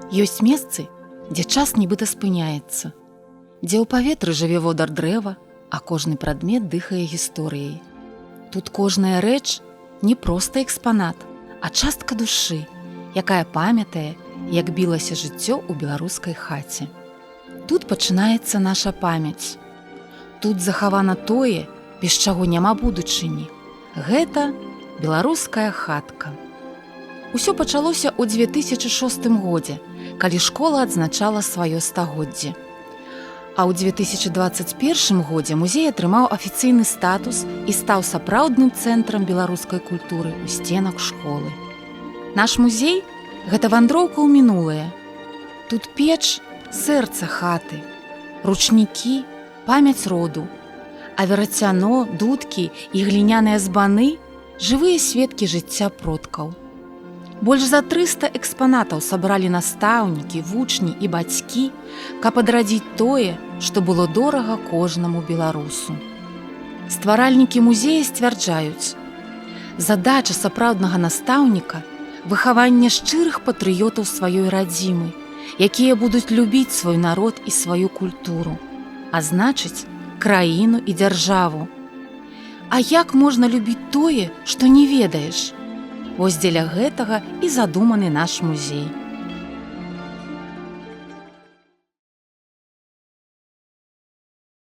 Ёсць месцы, дзе час нібыта спыняецца, дзе ў паветры жыве водар дрэва, а кожны прадмет дыхае гісторыяй. Тут кожная рэч не проста экспанат, а частка душы, якая памятае, як білася жыццё ў беларускай хаце. Тут пачынаецца наша памяць. Тут захавана тое, без чаго няма будучыні. Гэта беларуская хатка. Усё пачалося ў 2006 годзе, калі школа адзначала сваё стагоддзе. А ў 2021 годзе музей атрымаў афіцыйны статус і стаў сапраўдным цэнтрам беларускай культуры ў сценах школы. Наш музей – гэта вандроўка ў мінулае. Тут печ – сэрца хаты, ручнікі – памяць роду, а верацяно, дудкі і гліняныя збаны – жывыя сведкі жыцця продкаў. Больш за 300 экспанатаў сабралі настаўнікі, вучні і бацькі, каб адрадзіць тое, што было дорага кожнаму беларусу. Стваральнікі музея сцвярджаюць: задача сапраўднага настаўніка – выхаванне шчырых патрыётаў сваёй радзімы, якія будуць любіць свой народ і сваю культуру, а значыць, краіну і дзяржаву. А як можна любіць тое, што не ведаеш? Вось дзеля гэтага і задуманы наш музей.